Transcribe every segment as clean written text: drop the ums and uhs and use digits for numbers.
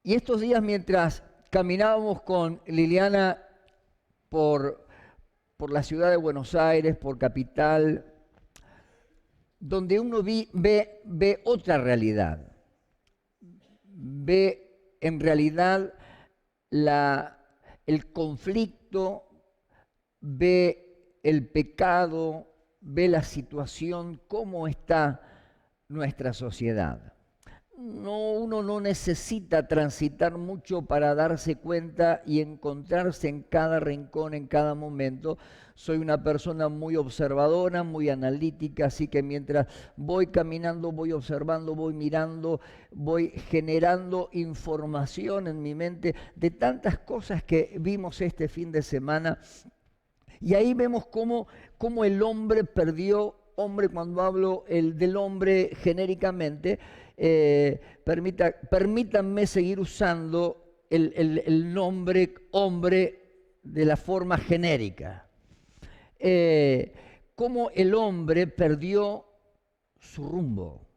Y estos días mientras caminábamos con Liliana por, por la ciudad de Buenos Aires, por Capital, donde uno ve otra realidad, ve en realidad el conflicto, ve el pecado, ve la situación, cómo está nuestra sociedad. Uno no necesita transitar mucho para darse cuenta y encontrarse en cada rincón, en cada momento. Soy una persona muy observadora, muy analítica, así que mientras voy caminando, voy observando, voy mirando, voy generando información en mi mente de tantas cosas que vimos este fin de semana. Y ahí vemos cómo el hombre perdió, cuando hablo del hombre genéricamente, permítanme seguir usando el nombre hombre de la forma genérica. Cómo el hombre perdió su rumbo,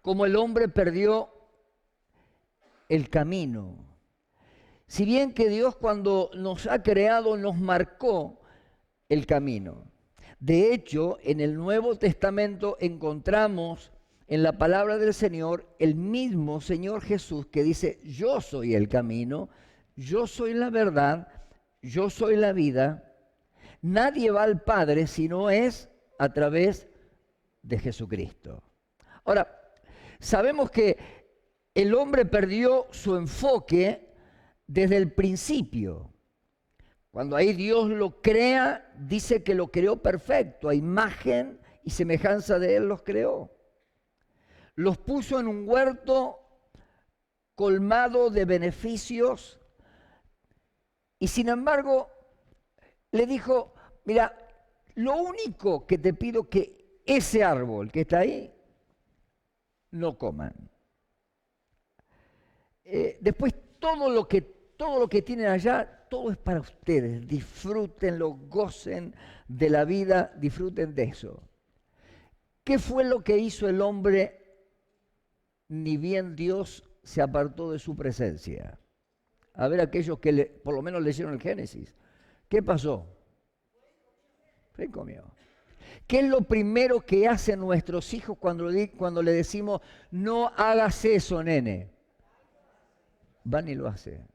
cómo el hombre perdió el camino. Si bien que Dios cuando nos ha creado nos marcó el camino. De hecho, en el Nuevo Testamento encontramos en la palabra del Señor el mismo Señor Jesús que dice: yo soy el camino, yo soy la verdad, yo soy la vida. Nadie va al Padre si no es a través de Jesucristo. Ahora, sabemos que el hombre perdió su enfoque desde el principio. Cuando ahí Dios lo crea, dice que lo creó perfecto, a imagen y semejanza de Él los creó. Los puso en un huerto colmado de beneficios y sin embargo le dijo: mira, lo único que te pido que ese árbol que está ahí no coman. Después todo lo que tienen allá, todo es para ustedes. Disfrútenlo, gocen de la vida, disfruten de eso. ¿Qué fue lo que hizo el hombre? Ni bien Dios se apartó de su presencia. A ver, aquellos que por lo menos leyeron el Génesis. ¿Qué pasó? Se comió. ¿Qué es lo primero que hacen nuestros hijos cuando le decimos: no hagas eso, nene? Van y lo hacen.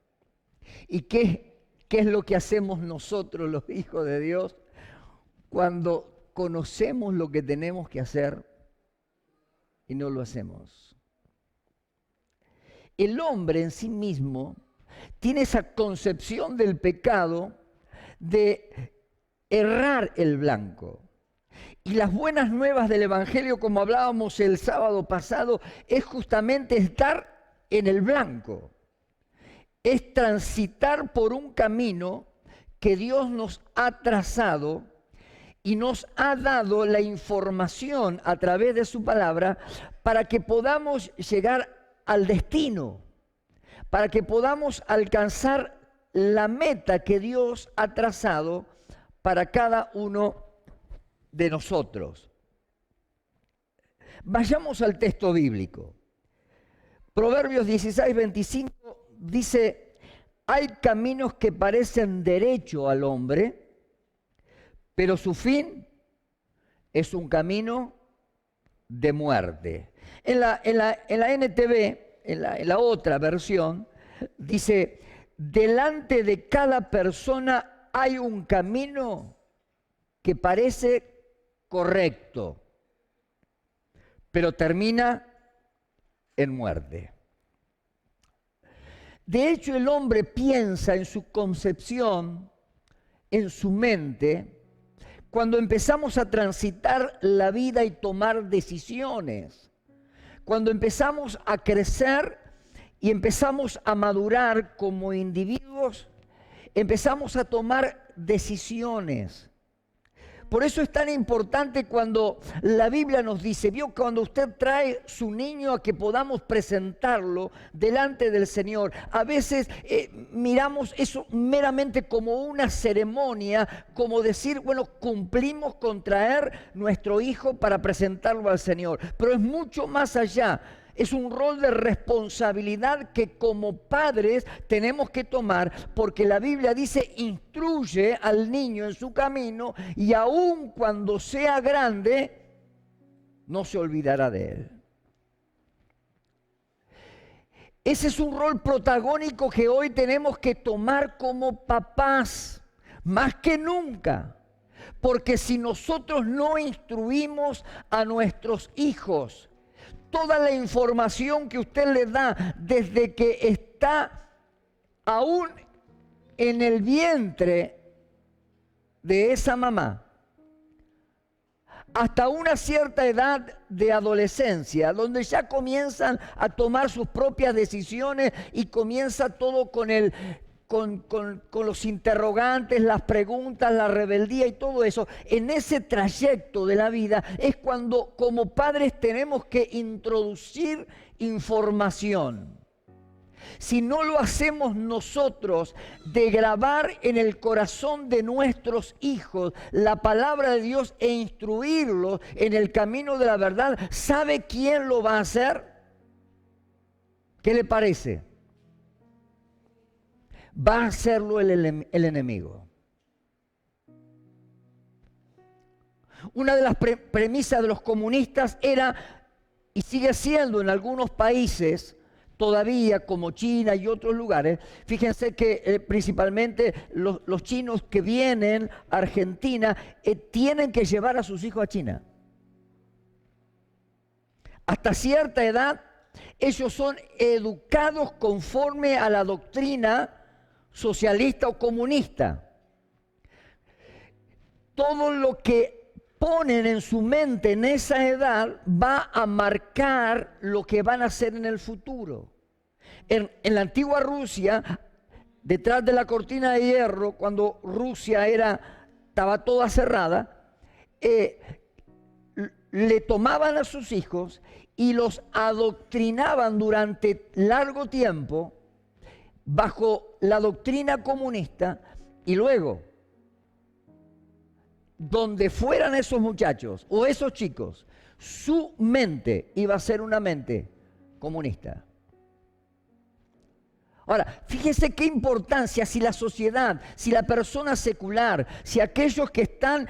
¿Y qué es lo que hacemos nosotros, los hijos de Dios, cuando conocemos lo que tenemos que hacer y no lo hacemos? El hombre en sí mismo tiene esa concepción del pecado de errar el blanco. Y las buenas nuevas del Evangelio, como hablábamos el sábado pasado, es justamente estar en el blanco. Es transitar por un camino que Dios nos ha trazado y nos ha dado la información a través de su palabra para que podamos llegar al destino, para que podamos alcanzar la meta que Dios ha trazado para cada uno de nosotros. Vayamos al texto bíblico. Proverbios 16:25 dice: hay caminos que parecen derecho al hombre, pero su fin es un camino de muerte. En la NTV, en la otra versión, dice: delante de cada persona hay un camino que parece correcto, pero termina en muerte. De hecho, el hombre piensa en su concepción, en su mente, cuando empezamos a transitar la vida y tomar decisiones, cuando empezamos a crecer y empezamos a madurar como individuos, empezamos a tomar decisiones. Por eso es tan importante cuando la Biblia nos dice: vio, cuando usted trae su niño a que podamos presentarlo delante del Señor, a veces miramos eso meramente como una ceremonia, como decir, bueno, cumplimos con traer nuestro hijo para presentarlo al Señor. Pero es mucho más allá. Es un rol de responsabilidad que como padres tenemos que tomar, porque la Biblia dice, instruye al niño en su camino y aun cuando sea grande, no se olvidará de él. Ese es un rol protagónico que hoy tenemos que tomar como papás, más que nunca. Porque si nosotros no instruimos a nuestros hijos, toda la información que usted le da desde que está aún en el vientre de esa mamá, hasta una cierta edad de adolescencia, donde ya comienzan a tomar sus propias decisiones y comienza todo con los interrogantes, las preguntas, la rebeldía y todo eso. En ese trayecto de la vida es cuando como padres tenemos que introducir información. Si no lo hacemos nosotros, de grabar en el corazón de nuestros hijos la palabra de Dios e instruirlos en el camino de la verdad, ¿sabe quién lo va a hacer? ¿Qué le parece? Va a hacerlo el enemigo. Una de las premisas de los comunistas era, y sigue siendo en algunos países, todavía como China y otros lugares, fíjense que principalmente los chinos que vienen a Argentina tienen que llevar a sus hijos a China. Hasta cierta edad ellos son educados conforme a la doctrina socialista o comunista. Todo lo que ponen en su mente en esa edad va a marcar lo que van a hacer en el futuro. En la antigua Rusia, detrás de la cortina de hierro, cuando Rusia estaba toda cerrada, le tomaban a sus hijos y los adoctrinaban durante largo tiempo bajo la doctrina comunista, y luego, donde fueran esos muchachos o esos chicos, su mente iba a ser una mente comunista. Ahora, fíjese qué importancia si la sociedad, si la persona secular, si aquellos que están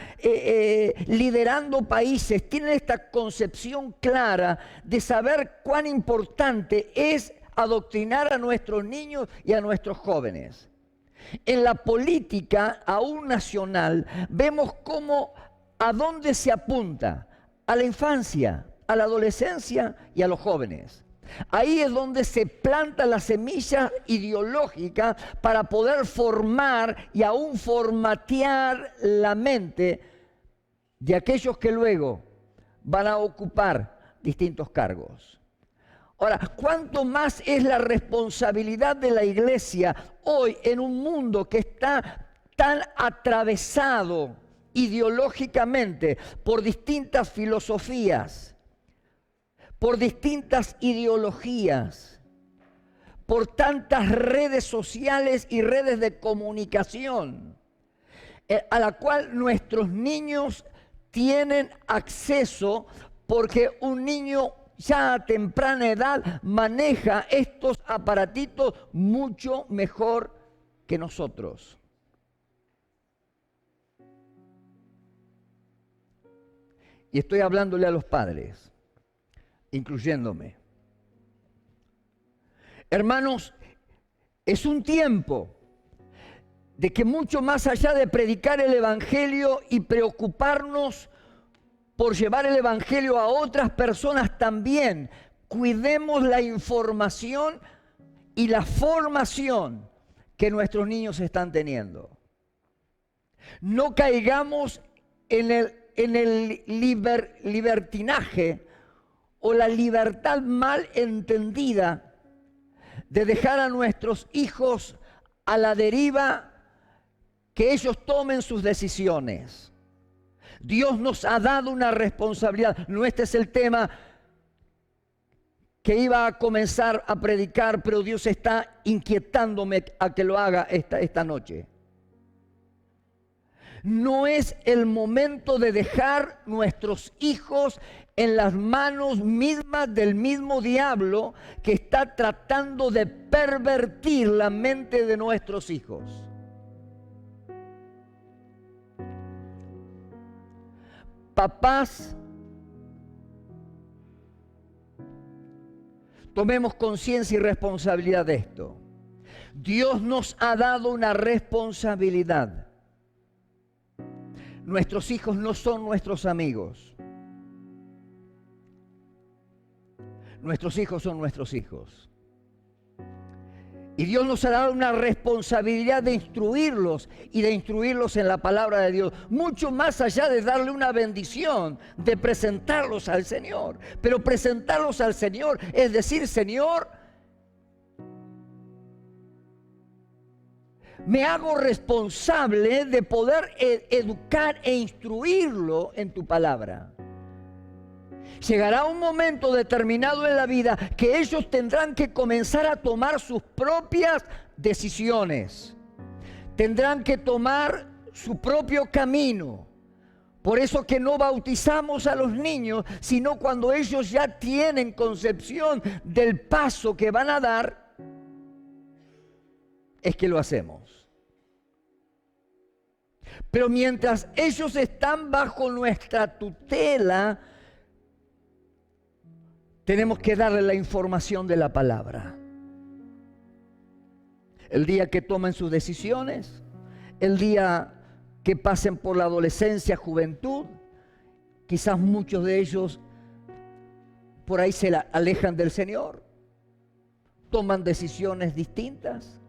liderando países tienen esta concepción clara de saber cuán importante es adoctrinar a nuestros niños y a nuestros jóvenes. En la política, aún nacional, vemos cómo a dónde se apunta: a la infancia, a la adolescencia y a los jóvenes. Ahí es donde se planta la semilla ideológica para poder formar y aún formatear la mente de aquellos que luego van a ocupar distintos cargos. Ahora, ¿cuánto más es la responsabilidad de la iglesia hoy en un mundo que está tan atravesado ideológicamente por distintas filosofías, por distintas ideologías, por tantas redes sociales y redes de comunicación, a la cual nuestros niños tienen acceso, porque un niño ya a temprana edad maneja estos aparatitos mucho mejor que nosotros. Y estoy hablándole a los padres, incluyéndome. Hermanos, es un tiempo de que mucho más allá de predicar el Evangelio y preocuparnos por llevar el Evangelio a otras personas también, cuidemos la información y la formación que nuestros niños están teniendo. No caigamos en el libertinaje o la libertad mal entendida de dejar a nuestros hijos a la deriva, que ellos tomen sus decisiones. Dios nos ha dado una responsabilidad. No, este es el tema que iba a comenzar a predicar, pero Dios está inquietándome a que lo haga esta noche. No es el momento de dejar nuestros hijos en las manos mismas del mismo diablo que está tratando de pervertir la mente de nuestros hijos. Papás, tomemos conciencia y responsabilidad de esto. Dios nos ha dado una responsabilidad. Nuestros hijos no son nuestros amigos. Nuestros hijos son nuestros hijos. Y Dios nos ha dado una responsabilidad de instruirlos y de instruirlos en la palabra de Dios. Mucho más allá de darle una bendición, de presentarlos al Señor. Pero presentarlos al Señor es decir, Señor, me hago responsable de poder educar e instruirlo en tu palabra. Llegará un momento determinado en la vida que ellos tendrán que comenzar a tomar sus propias decisiones. Tendrán que tomar su propio camino. Por eso que no bautizamos a los niños, sino cuando ellos ya tienen concepción del paso que van a dar, es que lo hacemos. Pero mientras ellos están bajo nuestra tutela, tenemos que darle la información de la palabra. El día que tomen sus decisiones, el día que pasen por la adolescencia, juventud, quizás muchos de ellos por ahí se alejan del Señor, toman decisiones distintas.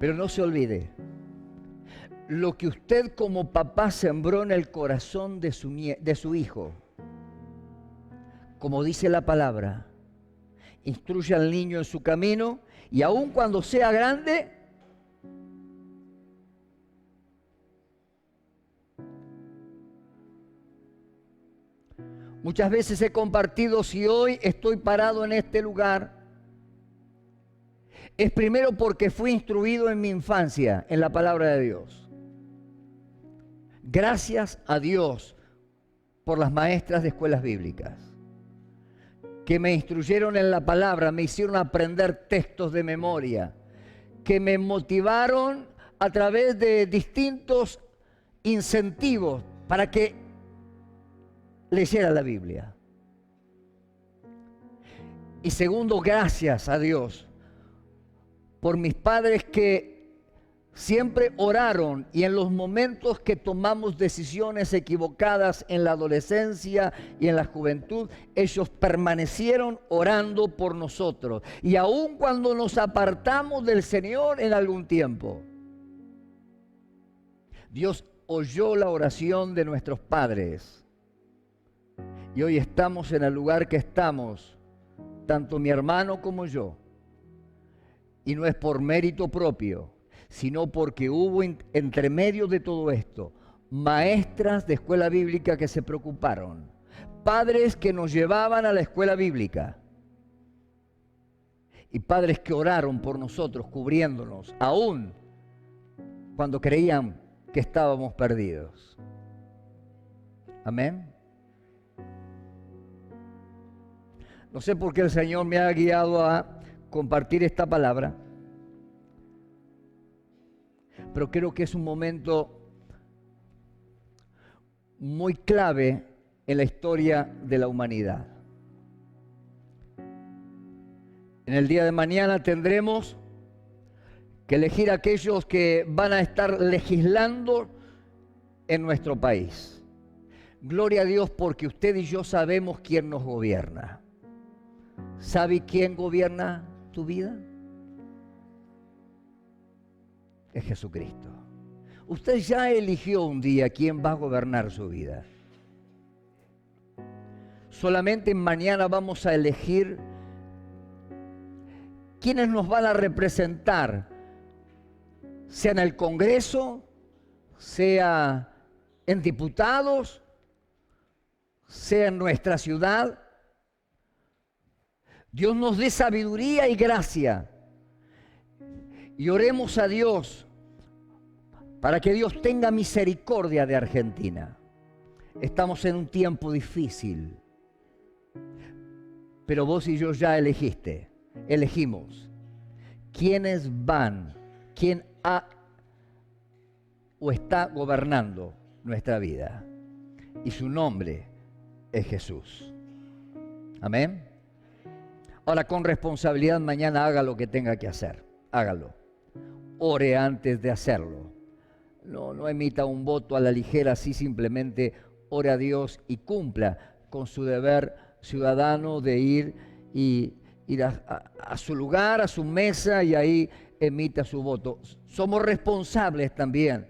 Pero no se olvide, lo que usted como papá sembró en el corazón de su hijo, como dice la palabra, instruye al niño en su camino y aun cuando sea grande, muchas veces he compartido, si hoy estoy parado en este lugar, es primero porque fui instruido en mi infancia en la palabra de Dios. Gracias a Dios por las maestras de escuelas bíblicas que me instruyeron en la palabra, me hicieron aprender textos de memoria, que me motivaron a través de distintos incentivos para que leyera la Biblia. Y segundo, gracias a Dios por mis padres que siempre oraron y en los momentos que tomamos decisiones equivocadas en la adolescencia y en la juventud, ellos permanecieron orando por nosotros. Y aun cuando nos apartamos del Señor en algún tiempo, Dios oyó la oración de nuestros padres. Y hoy estamos en el lugar que estamos, tanto mi hermano como yo. Y no es por mérito propio, sino porque hubo entre medio de todo esto maestras de escuela bíblica que se preocuparon, padres que nos llevaban a la escuela bíblica y padres que oraron por nosotros, cubriéndonos, aún cuando creían que estábamos perdidos. Amén. No sé por qué el Señor me ha guiado a compartir esta palabra, pero creo que es un momento muy clave en la historia de la humanidad. En el día de mañana tendremos que elegir a aquellos que van a estar legislando en nuestro país. Gloria a Dios porque usted y yo sabemos quién nos gobierna. ¿Sabe quién gobierna tu vida? Es Jesucristo. Usted ya eligió un día quién va a gobernar su vida. Solamente mañana vamos a elegir quiénes nos van a representar, sea en el Congreso, sea en diputados, sea en nuestra ciudad. Dios nos dé sabiduría y gracia. Y oremos a Dios para que Dios tenga misericordia de Argentina. Estamos en un tiempo difícil, pero vos y yo ya elegimos quiénes van, quién ha o está gobernando nuestra vida. Y su nombre es Jesús. Amén. Ahora, con responsabilidad, mañana haga lo que tenga que hacer. Hágalo. Ore antes de hacerlo. No emita un voto a la ligera, así simplemente ore a Dios y cumpla con su deber ciudadano de ir a su lugar, a su mesa, y ahí emita su voto. Somos responsables también.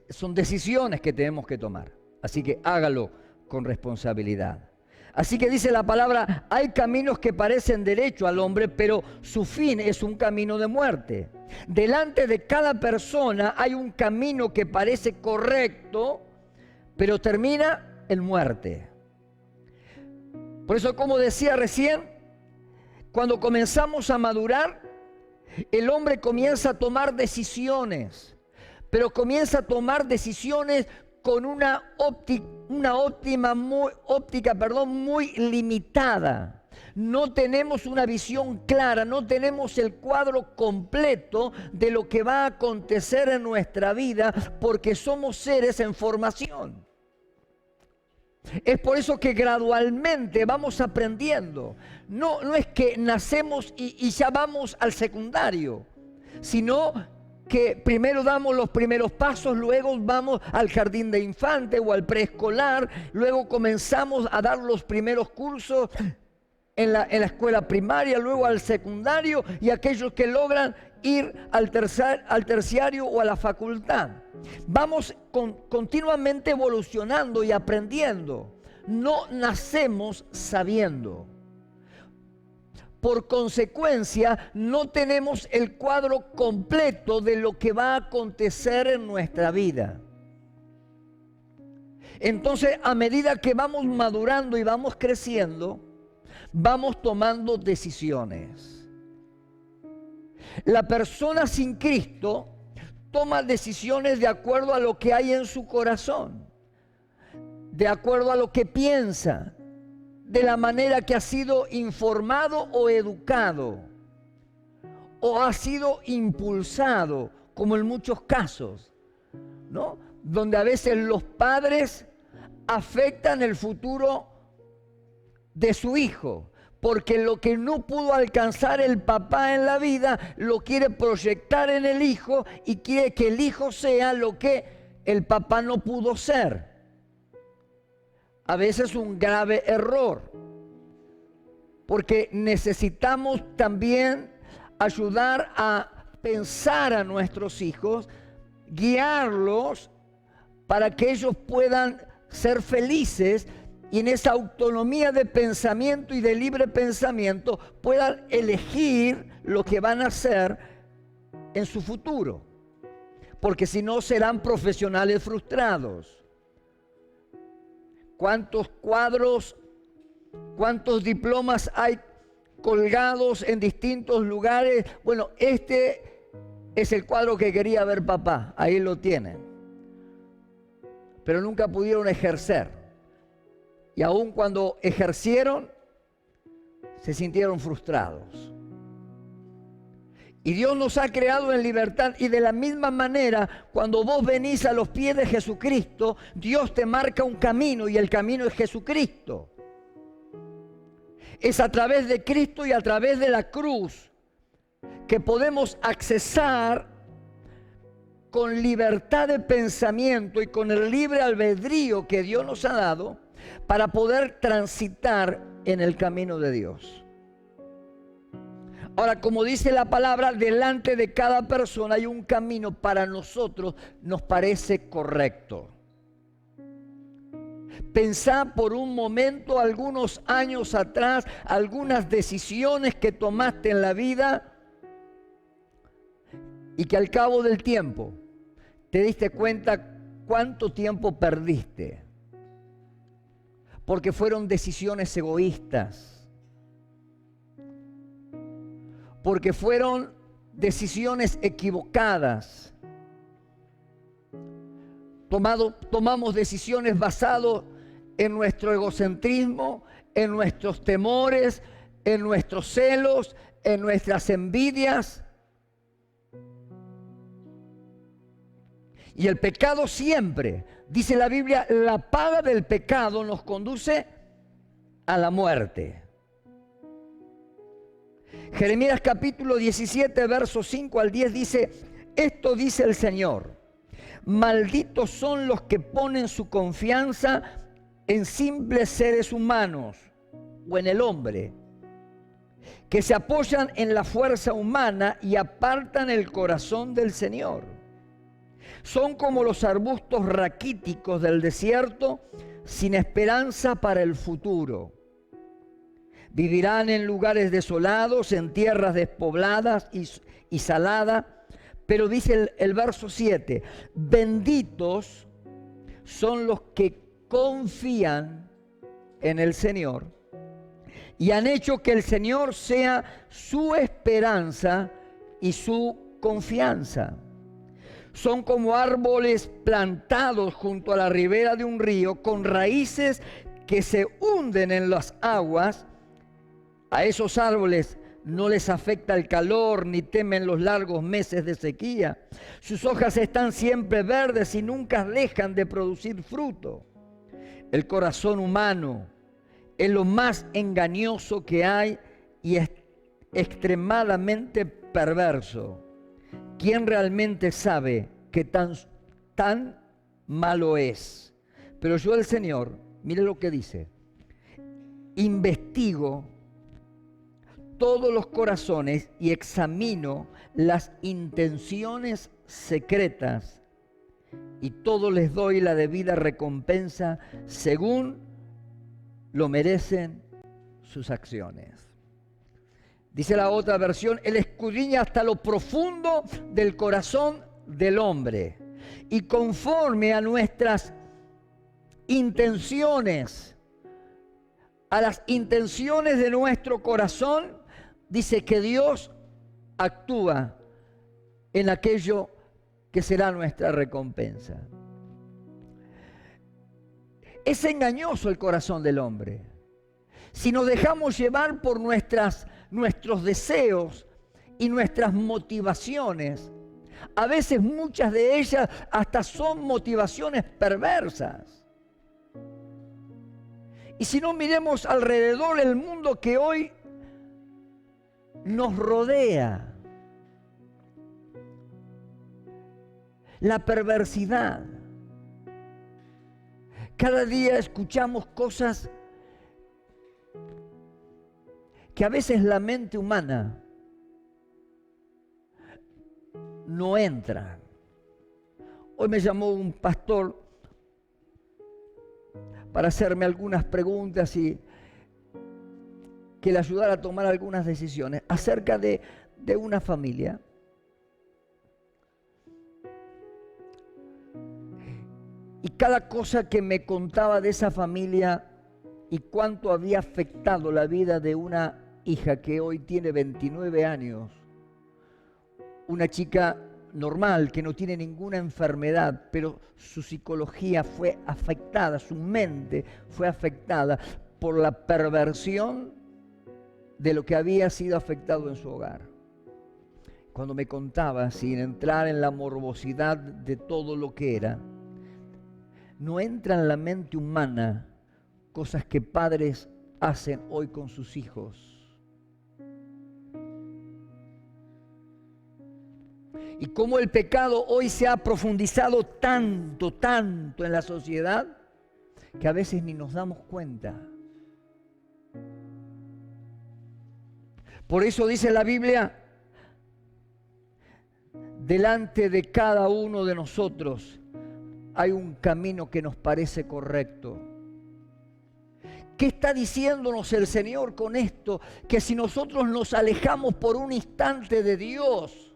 Son decisiones que tenemos que tomar. Así que hágalo con responsabilidad. Así que dice la palabra, hay caminos que parecen derecho al hombre, pero su fin es un camino de muerte. Delante de cada persona hay un camino que parece correcto, pero termina en muerte. Por eso, como decía recién, cuando comenzamos a madurar, el hombre comienza a tomar decisiones, pero comienza a tomar decisiones con una óptica muy limitada. No tenemos una visión clara, no tenemos el cuadro completo de lo que va a acontecer en nuestra vida, porque somos seres en formación. Es por eso que gradualmente vamos aprendiendo. No es que nacemos y ya vamos al secundario, sino que primero damos los primeros pasos, luego vamos al jardín de infante o al preescolar, luego comenzamos a dar los primeros cursos en la escuela primaria, luego al secundario, y aquellos que logran ir al terciario o a la facultad. Vamos continuamente evolucionando y aprendiendo. No nacemos sabiendo. Por consecuencia, no tenemos el cuadro completo de lo que va a acontecer en nuestra vida. Entonces, a medida que vamos madurando y vamos creciendo, vamos tomando decisiones. La persona sin Cristo toma decisiones de acuerdo a lo que hay en su corazón, de acuerdo a lo que piensa, de la manera que ha sido informado o educado, o ha sido impulsado, como en muchos casos, ¿no? Donde a veces los padres afectan el futuro de su hijo, porque lo que no pudo alcanzar el papá en la vida, lo quiere proyectar en el hijo y quiere que el hijo sea lo que el papá no pudo ser. A veces un grave error, porque necesitamos también ayudar a pensar a nuestros hijos, guiarlos para que ellos puedan ser felices y en esa autonomía de pensamiento y de libre pensamiento puedan elegir lo que van a hacer en su futuro, porque si no serán profesionales frustrados. ¿Cuántos cuadros, cuántos diplomas hay colgados en distintos lugares? Bueno, este es el cuadro que quería ver papá, ahí lo tienen. Pero nunca pudieron ejercer. Y aun cuando ejercieron, se sintieron frustrados. Y Dios nos ha creado en libertad, y de la misma manera, cuando vos venís a los pies de Jesucristo, Dios te marca un camino, y el camino es Jesucristo. Es a través de Cristo y a través de la cruz que podemos accesar con libertad de pensamiento y con el libre albedrío que Dios nos ha dado para poder transitar en el camino de Dios. Ahora, como dice la palabra, delante de cada persona hay un camino para nosotros, nos parece correcto. Pensá por un momento, algunos años atrás, algunas decisiones que tomaste en la vida y que al cabo del tiempo te diste cuenta cuánto tiempo perdiste. Porque fueron decisiones egoístas. Porque fueron decisiones equivocadas. tomamos decisiones basadas en nuestro egocentrismo, en nuestros temores, en nuestros celos, en nuestras envidias. Y el pecado siempre, dice la Biblia, la paga del pecado nos conduce a la muerte. Jeremías capítulo 17, versos 5 al 10 dice: esto dice el Señor: malditos son los que ponen su confianza en simples seres humanos o en el hombre, que se apoyan en la fuerza humana y apartan el corazón del Señor. Son como los arbustos raquíticos del desierto, sin esperanza para el futuro. Vivirán en lugares desolados, en tierras despobladas y saladas. Pero dice el verso 7, benditos son los que confían en el Señor y han hecho que el Señor sea su esperanza y su confianza. Son como árboles plantados junto a la ribera de un río, con raíces que se hunden en las aguas. A esos árboles no les afecta el calor, ni temen los largos meses de sequía. Sus hojas están siempre verdes y nunca dejan de producir fruto. El corazón humano es lo más engañoso que hay y es extremadamente perverso. ¿Quién realmente sabe qué tan malo es? Pero yo, el Señor, mire lo que dice: investigo todos los corazones y examino las intenciones secretas, y todo les doy la debida recompensa según lo merecen sus acciones. Dice la otra versión: Él escudriña hasta lo profundo del corazón del hombre, y conforme a nuestras intenciones, a las intenciones de nuestro corazón, dice que Dios actúa en aquello que será nuestra recompensa. Es engañoso el corazón del hombre. Si nos dejamos llevar por nuestros deseos y nuestras motivaciones, a veces muchas de ellas hasta son motivaciones perversas. Y si no, miremos alrededor el mundo que hoy nos rodea. La perversidad. Cada día escuchamos cosas que a veces la mente humana no entra. Hoy me llamó un pastor para hacerme algunas preguntas y que le ayudara a tomar algunas decisiones acerca de una familia. Y cada cosa que me contaba de esa familia y cuánto había afectado la vida de una hija que hoy tiene 29 años, una chica normal, que no tiene ninguna enfermedad, pero su psicología fue afectada, su mente fue afectada por la perversión de lo que había sido afectado en su hogar. Cuando me contaba, sin entrar en la morbosidad de todo lo que era, no entra en la mente humana cosas que padres hacen hoy con sus hijos. Y cómo el pecado hoy se ha profundizado tanto en la sociedad, que a veces ni nos damos cuenta. Por eso dice la Biblia: delante de cada uno de nosotros hay un camino que nos parece correcto. ¿Qué está diciéndonos el Señor con esto? Que si nosotros nos alejamos por un instante de Dios,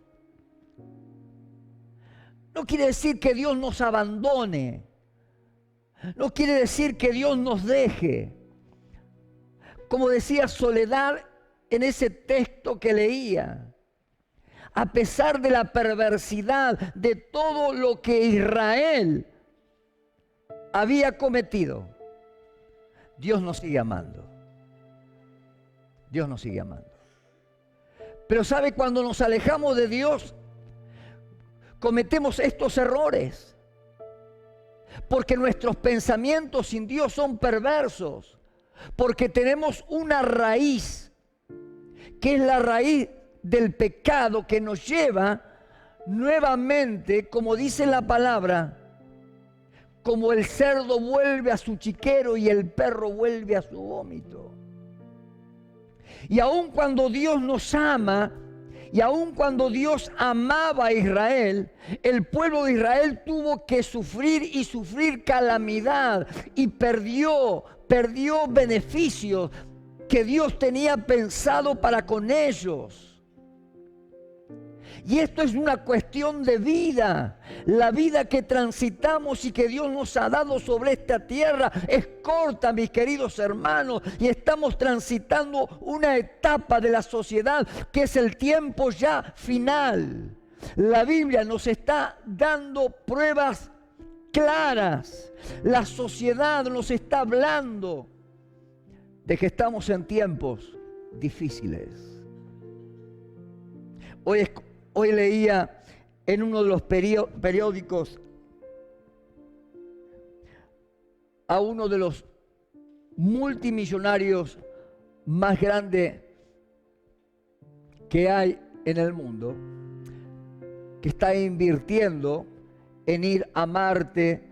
no quiere decir que Dios nos abandone. No quiere decir que Dios nos deje. Como decía Soledad en ese texto que leía, a pesar de la perversidad de todo lo que Israel había cometido, Dios nos sigue amando. Dios nos sigue amando. Pero ¿sabe? Cuando nos alejamos de Dios, cometemos estos errores. Porque nuestros pensamientos sin Dios son perversos. Porque tenemos una raíz, que es la raíz del pecado, que nos lleva nuevamente, como dice la palabra, como el cerdo vuelve a su chiquero y el perro vuelve a su vómito. Y aun cuando Dios nos ama, y aun cuando Dios amaba a Israel, el pueblo de Israel tuvo que sufrir y sufrir calamidad y perdió beneficios que Dios tenía pensado para con ellos. Y esto es una cuestión de vida. La vida que transitamos y que Dios nos ha dado sobre esta tierra es corta, mis queridos hermanos. Y estamos transitando una etapa de la sociedad que es el tiempo ya final. La Biblia nos está dando pruebas claras. La sociedad nos está hablando de que estamos en tiempos difíciles. Hoy leía en uno de los periódicos a uno de los multimillonarios más grandes que hay en el mundo, que está invirtiendo en ir a Marte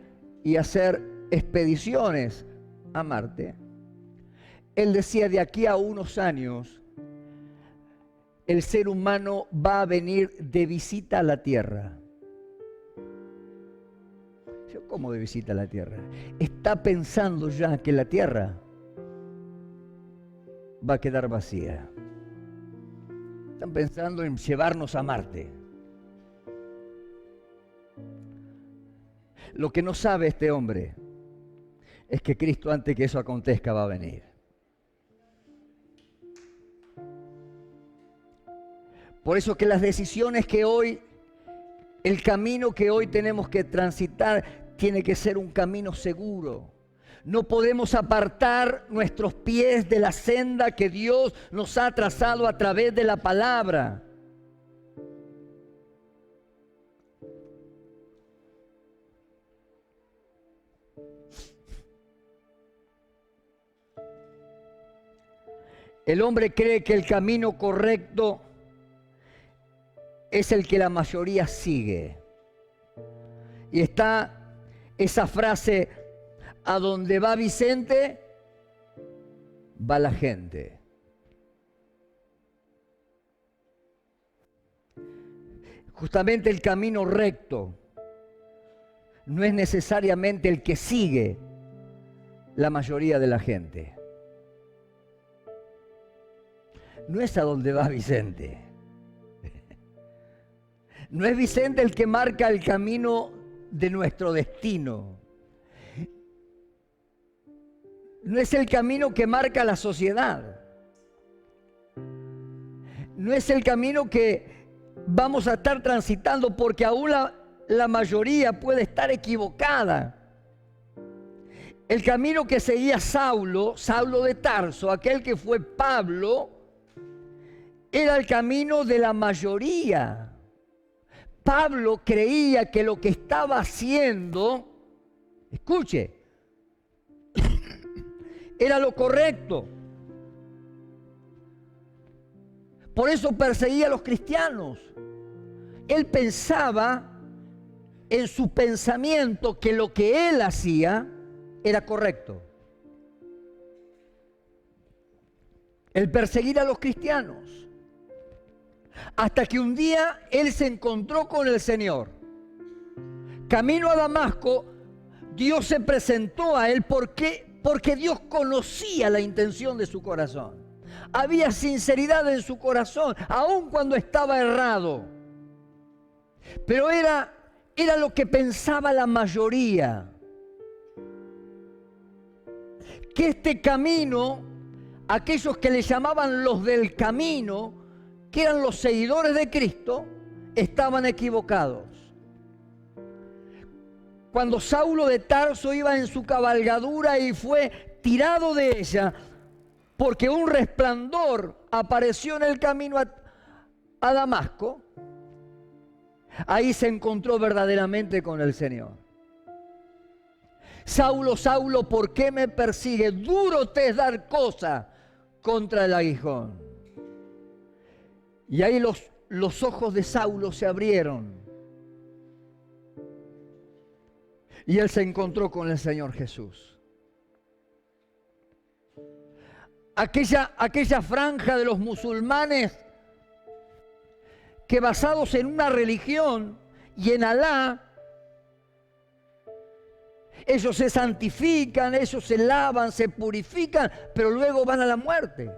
y hacer expediciones a Marte. Él decía, de aquí a unos años, el ser humano va a venir de visita a la Tierra. ¿Cómo de visita a la Tierra? Está pensando ya que la Tierra va a quedar vacía. Están pensando en llevarnos a Marte. Lo que no sabe este hombre es que Cristo, antes que eso acontezca, va a venir. Por eso que las decisiones que hoy, el camino que hoy tenemos que transitar, tiene que ser un camino seguro. No podemos apartar nuestros pies de la senda que Dios nos ha trazado a través de la palabra. El hombre cree que el camino correcto es el que la mayoría sigue. Y está esa frase, a donde va Vicente, va la gente. Justamente el camino recto no es necesariamente el que sigue la mayoría de la gente. No es a donde va Vicente. No es Vicente el que marca el camino de nuestro destino. No es el camino que marca la sociedad. No es el camino que vamos a estar transitando, porque aún la mayoría puede estar equivocada. El camino que seguía Saulo de Tarso, aquel que fue Pablo, era el camino de la mayoría. Pablo creía que lo que estaba haciendo, escuche, era lo correcto. Por eso perseguía a los cristianos. Él pensaba en su pensamiento que lo que él hacía era correcto. El perseguir a los cristianos. Hasta que un día él se encontró con el Señor. Camino a Damasco, Dios se presentó a él porque Dios conocía la intención de su corazón. Había sinceridad en su corazón, aun cuando estaba errado. Pero era lo que pensaba la mayoría. Que este camino, aquellos que le llamaban los del camino, que eran los seguidores de Cristo, estaban equivocados. cuando Saulo de Tarso iba en su cabalgadura y fue tirado de ella, porque un resplandor apareció en el camino a Damasco, ahí se encontró verdaderamente con el Señor. Saulo, Saulo, ¿por qué me persigue? Duro te es dar cosa contra el aguijón. Y ahí los ojos de Saulo se abrieron. Y él se encontró con el Señor Jesús. Aquella franja de los musulmanes que basados en una religión y en Alá, ellos se santifican, ellos se lavan, se purifican, pero luego van a la muerte.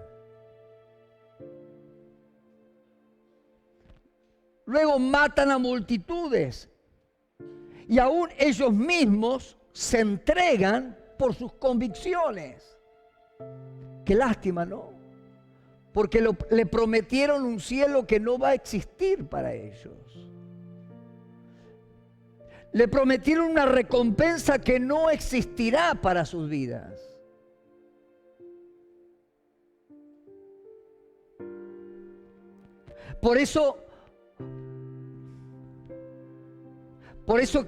Luego matan a multitudes. Y aún ellos mismos se entregan por sus convicciones. Qué lástima, ¿no? Porque le prometieron un cielo que no va a existir para ellos. Le prometieron una recompensa que no existirá para sus vidas. Por eso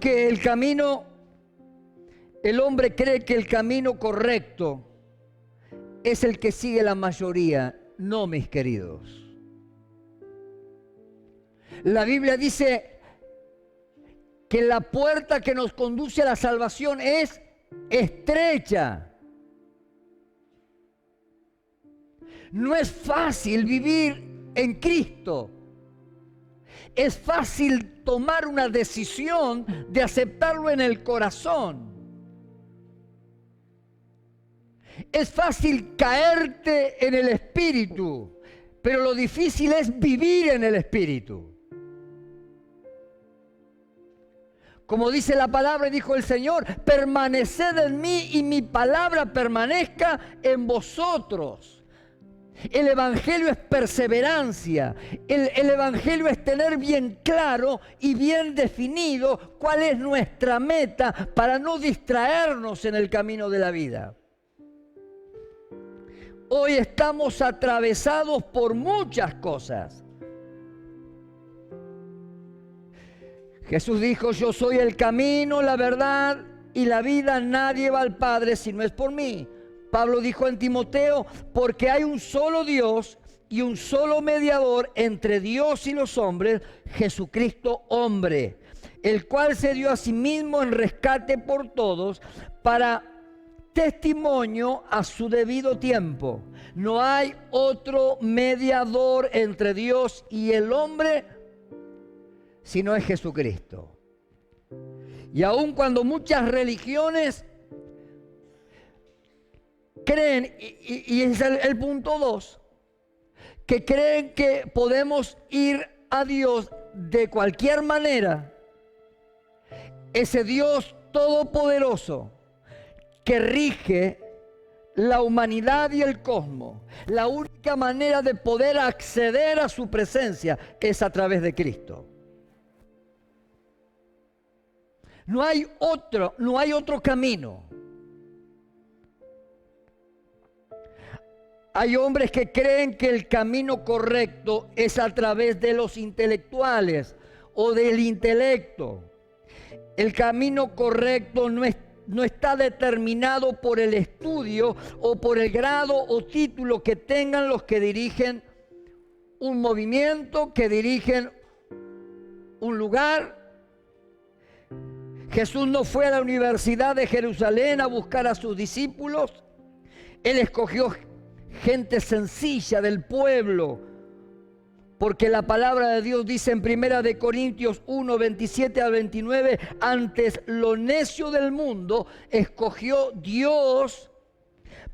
que el hombre cree que el camino correcto es el que sigue la mayoría. No, mis queridos. La Biblia dice que la puerta que nos conduce a la salvación es estrecha. No es fácil vivir en Cristo. Es fácil tomar una decisión de aceptarlo en el corazón. Es fácil caerte en el Espíritu, pero lo difícil es vivir en el Espíritu. Como dice la palabra, dijo el Señor, permaneced en mí y mi palabra permanezca en vosotros. El Evangelio es perseverancia. El Evangelio es tener bien claro y bien definido cuál es nuestra meta para no distraernos en el camino de la vida. Hoy estamos atravesados por muchas cosas. Jesús dijo, yo soy el camino, la verdad y la vida. Nadie va al Padre si no es por mí. Pablo dijo en Timoteo, porque hay un solo Dios y un solo mediador entre Dios y los hombres, Jesucristo hombre, el cual se dio a sí mismo en rescate por todos para testimonio a su debido tiempo. No hay otro mediador entre Dios y el hombre, sino es Jesucristo. Y aun cuando muchas religiones creen, y es el punto 2, que creen que podemos ir a Dios de cualquier manera, ese Dios todopoderoso que rige la humanidad y el cosmos, la única manera de poder acceder a su presencia es a través de Cristo. No hay otro camino. Hay hombres que creen que el camino correcto es a través de los intelectuales o del intelecto. El camino correcto no está determinado por el estudio o por el grado o título que tengan los que dirigen un movimiento, que dirigen un lugar. Jesús no fue a la Universidad de Jerusalén a buscar a sus discípulos. Él escogió gente sencilla del pueblo, porque la palabra de Dios dice en 1 de Corintios 1, 27 al 29, antes lo necio del mundo escogió Dios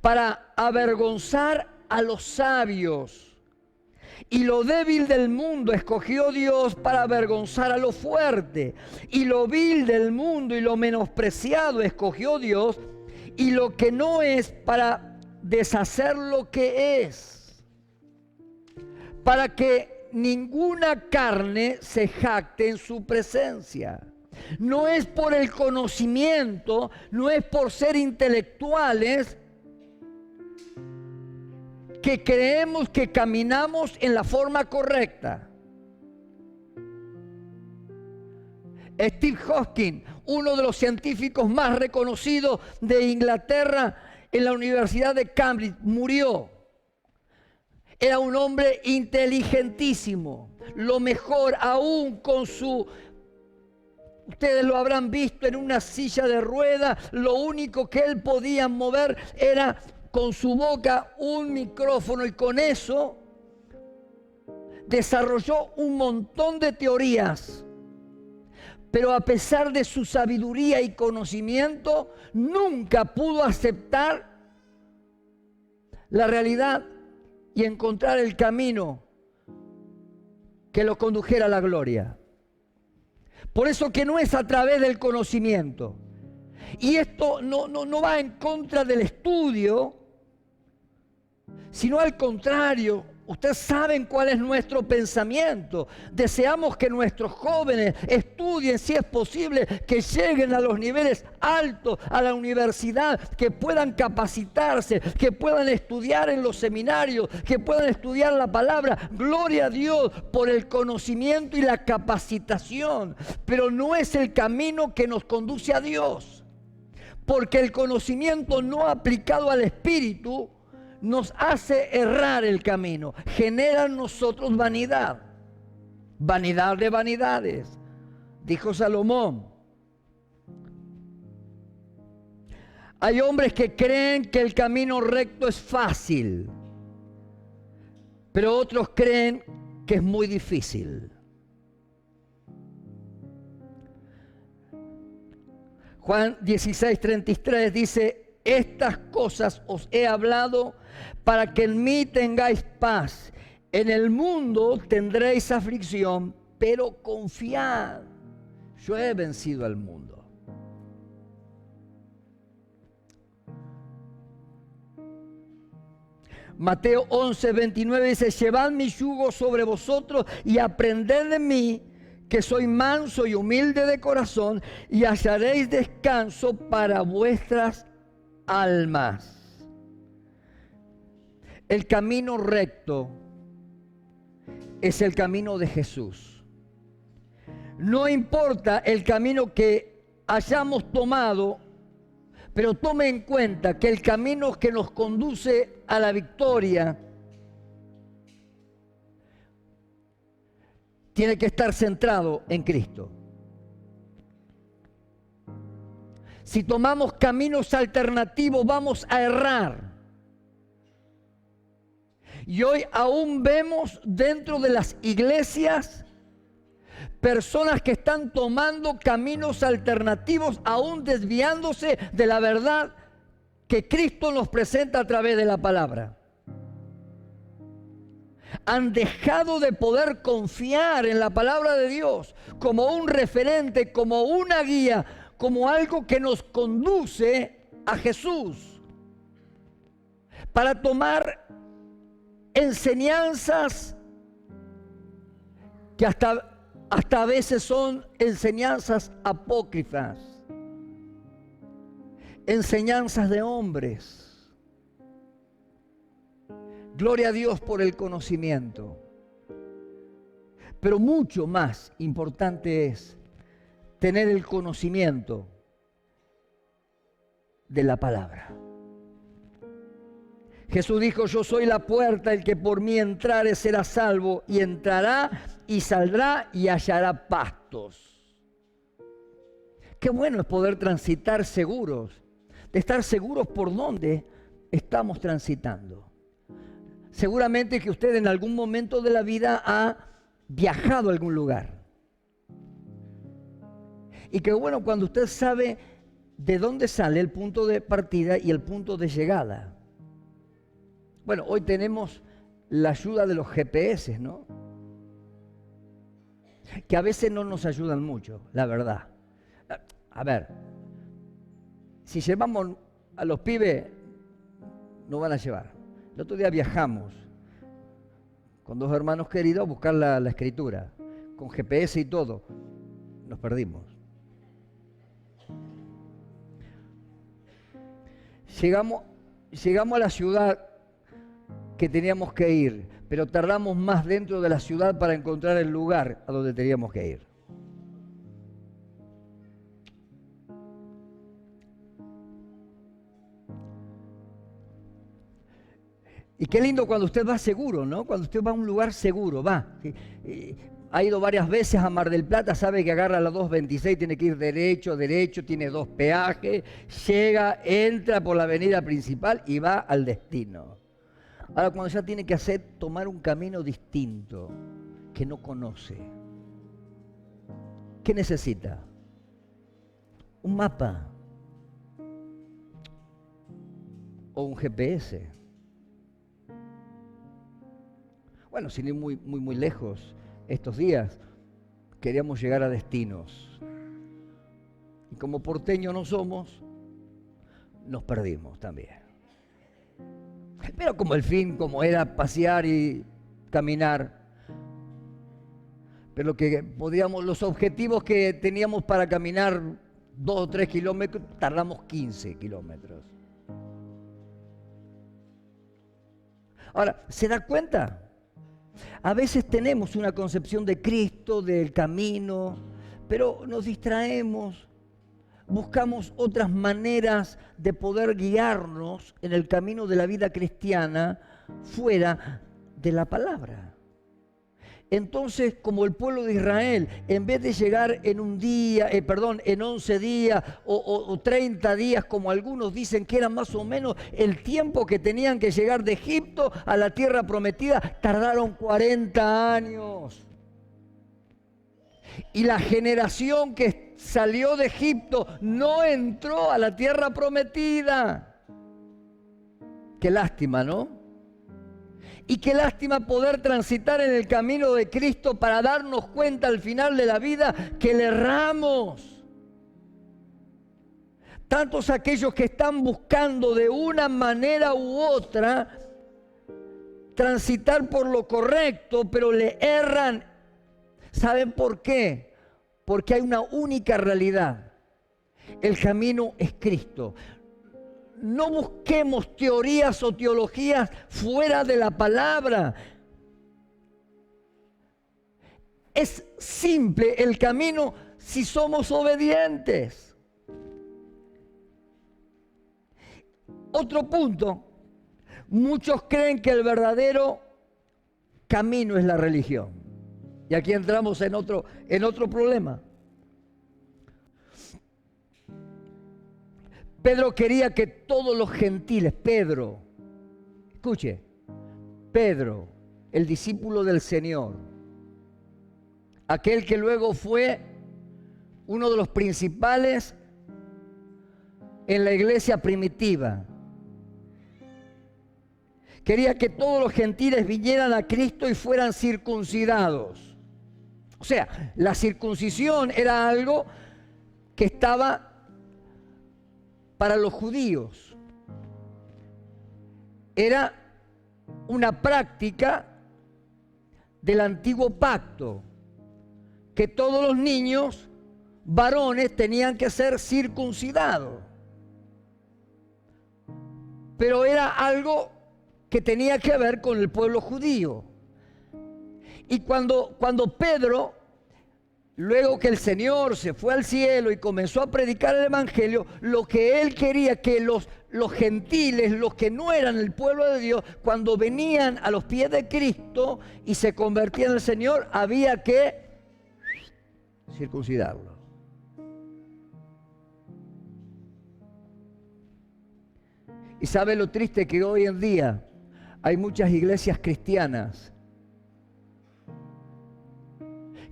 para avergonzar a los sabios. Y lo débil del mundo escogió Dios para avergonzar a lo fuerte. Y lo vil del mundo y lo menospreciado escogió Dios, y lo que no es para deshacer lo que es, para que ninguna carne se jacte en su presencia. No es por el conocimiento, no es por ser intelectuales que creemos que caminamos en la forma correcta. Steve Hawking, uno de los científicos más reconocidos de Inglaterra en la Universidad de Cambridge, murió. Era un hombre inteligentísimo, lo mejor aún con su... Ustedes lo habrán visto en una silla de ruedas, lo único que él podía mover era con su boca un micrófono y con eso desarrolló un montón de teorías. Pero a pesar de su sabiduría y conocimiento, nunca pudo aceptar la realidad y encontrar el camino que lo condujera a la gloria. Por eso que no es a través del conocimiento. Y esto no va en contra del estudio, sino al contrario. Ustedes saben cuál es nuestro pensamiento. Deseamos que nuestros jóvenes estudien, si es posible, que lleguen a los niveles altos, a la universidad, que puedan capacitarse, que puedan estudiar en los seminarios, que puedan estudiar la palabra. Gloria a Dios por el conocimiento y la capacitación. Pero no es el camino que nos conduce a Dios. Porque el conocimiento no aplicado al Espíritu nos hace errar el camino, genera en nosotros vanidad, vanidad de vanidades, dijo Salomón. Hay hombres que creen que el camino recto es fácil, pero otros creen que es muy difícil. Juan 16:33 dice: estas cosas os he hablado para que en mí tengáis paz. En el mundo tendréis aflicción, pero confiad, yo he vencido al mundo. Mateo 11:29 dice: llevad mi yugo sobre vosotros y aprended de mí, que soy manso y humilde de corazón, y hallaréis descanso para vuestras almas. El camino recto es el camino de Jesús. No importa el camino que hayamos tomado, pero tome en cuenta que el camino que nos conduce a la victoria tiene que estar centrado en Cristo. Si tomamos caminos alternativos, vamos a errar. Y hoy aún vemos dentro de las iglesias personas que están tomando caminos alternativos, aún desviándose de la verdad que Cristo nos presenta a través de la palabra. Han dejado de poder confiar en la palabra de Dios como un referente, como una guía, como algo que nos conduce a Jesús, para tomar enseñanzas que hasta a veces son enseñanzas apócrifas, enseñanzas de hombres. Gloria a Dios por el conocimiento, pero mucho más importante es tener el conocimiento de la palabra. Jesús dijo: yo soy la puerta, el que por mí entrare será salvo, y entrará y saldrá y hallará pastos. Qué bueno es poder transitar seguros, de estar seguros por dónde estamos transitando. Seguramente que usted en algún momento de la vida ha viajado a algún lugar. Y qué bueno cuando usted sabe de dónde sale el punto de partida y el punto de llegada. Bueno, hoy tenemos la ayuda de los GPS, ¿no? Que a veces no nos ayudan mucho, la verdad. A ver, si llevamos a los pibes, nos van a llevar. El otro día viajamos con dos hermanos queridos a buscar la escritura, con GPS y todo. Nos perdimos. Llegamos a la ciudad que teníamos que ir, pero tardamos más dentro de la ciudad para encontrar el lugar a donde teníamos que ir. Y qué lindo cuando usted va seguro, ¿no? Cuando usted va a un lugar seguro, va. Ha ido varias veces a Mar del Plata, sabe que agarra la 226, tiene que ir derecho, tiene 2 peajes, llega, entra por la avenida principal y va al destino. Ahora cuando ya tiene que tomar un camino distinto, que no conoce, ¿qué necesita? Un mapa o un GPS. Bueno, sin ir muy lejos, estos días queríamos llegar a destinos. Y como porteños no somos, nos perdimos también. Pero como el fin, como era pasear y caminar, pero los objetivos que teníamos para caminar 2 o 3 kilómetros, tardamos 15 kilómetros. Ahora, ¿se da cuenta? A veces tenemos una concepción de Cristo, del camino, pero nos distraemos, buscamos otras maneras de poder guiarnos en el camino de la vida cristiana fuera de la palabra. Entonces, como el pueblo de Israel, en vez de llegar en en 11 días o 30 días, como algunos dicen que era más o menos el tiempo que tenían que llegar de Egipto a la tierra prometida, tardaron 40 años. Y la generación que salió de Egipto no entró a la tierra prometida. Qué lástima, ¿no? Y qué lástima poder transitar en el camino de Cristo para darnos cuenta al final de la vida que le erramos. Tantos aquellos que están buscando de una manera u otra transitar por lo correcto, pero le erran. ¿Saben por qué? Porque hay una única realidad. El camino es Cristo. No busquemos teorías o teologías fuera de la palabra. Es simple el camino si somos obedientes. Otro punto. Muchos creen que el verdadero camino es la religión. Y aquí entramos en otro problema. Pedro quería que todos los gentiles, escuche, Pedro, el discípulo del Señor, aquel que luego fue uno de los principales en la iglesia primitiva, quería que todos los gentiles vinieran a Cristo y fueran circuncidados. O sea, la circuncisión era algo que estaba para los judíos. Era una práctica del antiguo pacto, que todos los niños varones tenían que ser circuncidados. Pero era algo que tenía que ver con el pueblo judío. Y cuando Pedro, luego que el Señor se fue al cielo y comenzó a predicar el Evangelio, lo que él quería que los gentiles, los que no eran el pueblo de Dios, cuando venían a los pies de Cristo y se convertían al Señor, había que circuncidarlos. Y sabe lo triste que hoy en día hay muchas iglesias cristianas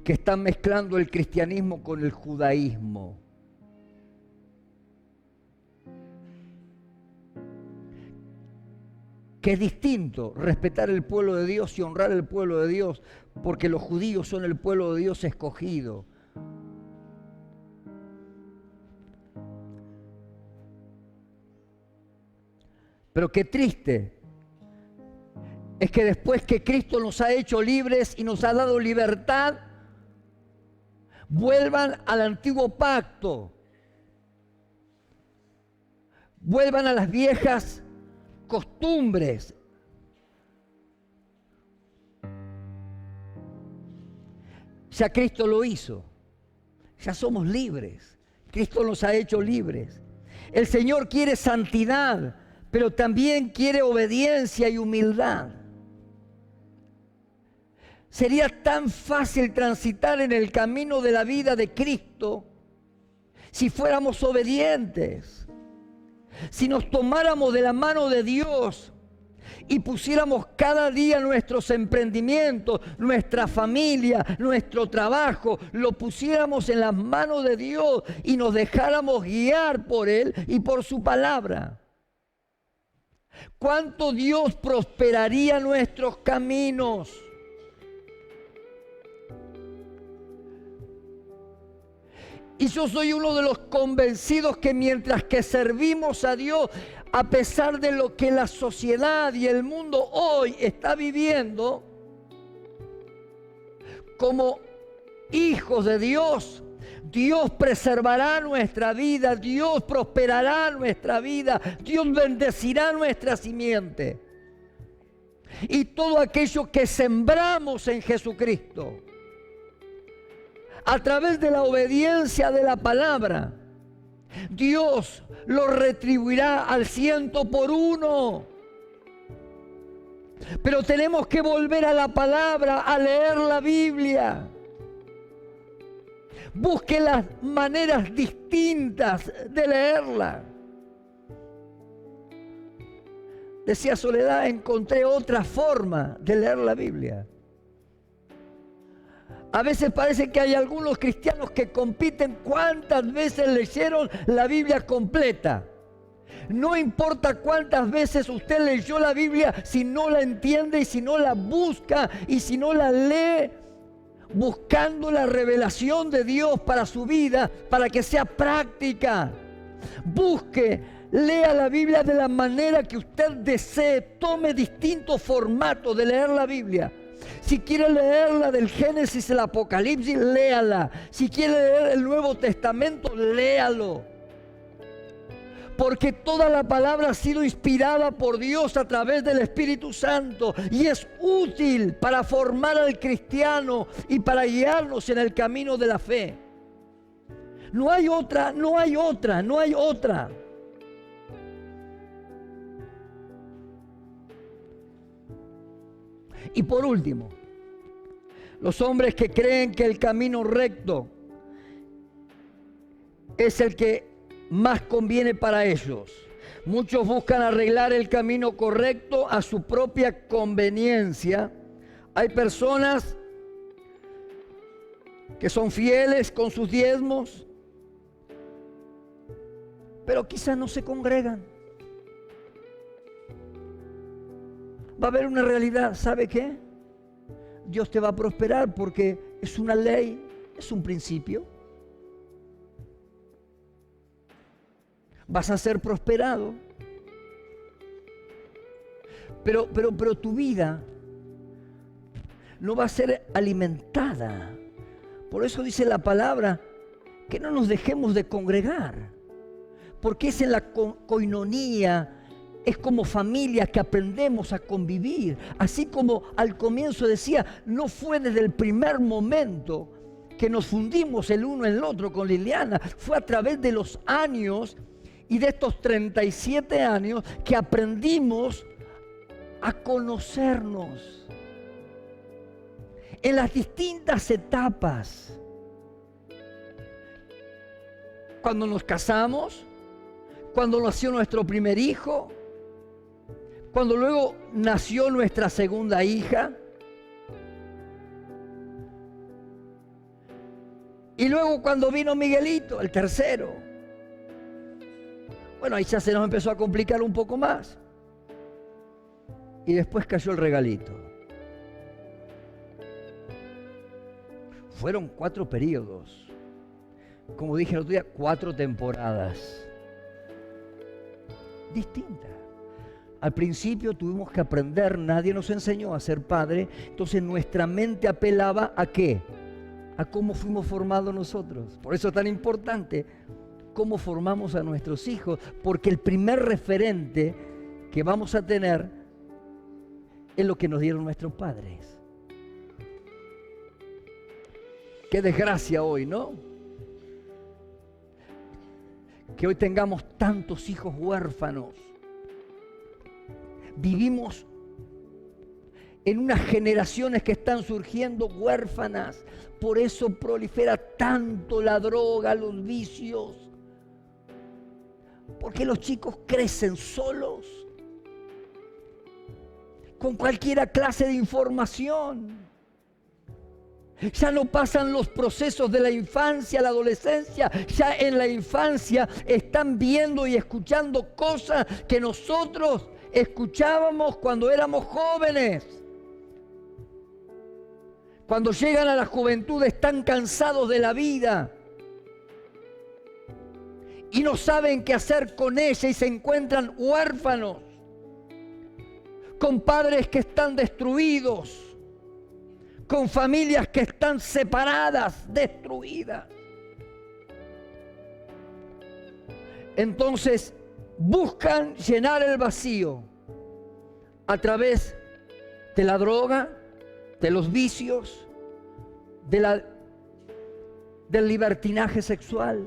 que están mezclando el cristianismo con el judaísmo. Que es distinto respetar el pueblo de Dios y honrar el pueblo de Dios, porque los judíos son el pueblo de Dios escogido. Pero qué triste es que después que Cristo nos ha hecho libres y nos ha dado libertad, vuelvan al antiguo pacto. vuelvan a las viejas costumbres. Ya Cristo lo hizo. Ya somos libres. Cristo nos ha hecho libres. El Señor quiere santidad, pero también quiere obediencia y humildad. Sería tan fácil transitar en el camino de la vida de Cristo si fuéramos obedientes, si nos tomáramos de la mano de Dios y pusiéramos cada día nuestros emprendimientos, nuestra familia, nuestro trabajo, lo pusiéramos en las manos de Dios y nos dejáramos guiar por Él y por su palabra. ¿Cuánto Dios prosperaría nuestros caminos? Y yo soy uno de los convencidos que mientras que servimos a Dios, a pesar de lo que la sociedad y el mundo hoy está viviendo, como hijos de Dios, Dios preservará nuestra vida, Dios prosperará nuestra vida, Dios bendecirá nuestra simiente. Y todo aquello que sembramos en Jesucristo, a través de la obediencia de la palabra, Dios lo retribuirá al 100%. Pero tenemos que volver a la palabra, a leer la Biblia. Busque las maneras distintas de leerla. Decía Soledad, encontré otra forma de leer la Biblia. A veces parece que hay algunos cristianos que compiten cuántas veces leyeron la Biblia completa. No importa cuántas veces usted leyó la Biblia, si no la entiende y si no la busca y si no la lee, buscando la revelación de Dios para su vida, para que sea práctica. Busque, lea la Biblia de la manera que usted desee, tome distintos formatos de leer la Biblia. Si quiere leerla del Génesis al Apocalipsis, léala. Si quiere leer el Nuevo Testamento, léalo. Porque toda la palabra ha sido inspirada por Dios a través del Espíritu Santo y es útil para formar al cristiano y para guiarnos en el camino de la fe. No hay otra, no hay otra, no hay otra. Y por último, los hombres que creen que el camino recto es el que más conviene para ellos. Muchos buscan arreglar el camino correcto a su propia conveniencia. Hay personas que son fieles con sus diezmos, pero quizás no se congregan. Va a haber una realidad, ¿sabe qué? Dios te va a prosperar porque es una ley, es un principio. Vas a ser prosperado. Pero tu vida no va a ser alimentada. Por eso dice la palabra que no nos dejemos de congregar. Porque es en la coinonía, es como familia que aprendemos a convivir. Así como al comienzo decía, no fue desde el primer momento que nos fundimos el uno en el otro con Liliana. Fue a través de los años y de estos 37 años que aprendimos a conocernos. En las distintas etapas. Cuando nos casamos, cuando nació nuestro primer hijo, cuando luego nació nuestra segunda hija, y luego cuando vino Miguelito, el tercero. Bueno, ahí ya se nos empezó a complicar un poco más. Y después cayó el regalito. Fueron 4 periodos. Como dije el otro día, 4 temporadas distintas. Al principio tuvimos que aprender, nadie nos enseñó a ser padre, entonces nuestra mente apelaba ¿a qué? A cómo fuimos formados nosotros. Por eso es tan importante cómo formamos a nuestros hijos, porque el primer referente que vamos a tener es lo que nos dieron nuestros padres. Qué desgracia hoy, ¿no? Que hoy tengamos tantos hijos huérfanos. Vivimos en unas generaciones que están surgiendo huérfanas. Por eso prolifera tanto la droga, los vicios. Porque los chicos crecen solos, con cualquier clase de información. Ya no pasan los procesos de la infancia, la adolescencia. Ya en la infancia están viendo y escuchando cosas que nosotros escuchábamos cuando éramos jóvenes. Cuando llegan a la juventud están cansados de la vida y no saben qué hacer con ella y se encuentran huérfanos, con padres que están destruidos, con familias que están separadas, destruidas. Entonces buscan llenar el vacío a través de la droga, de los vicios, del libertinaje sexual.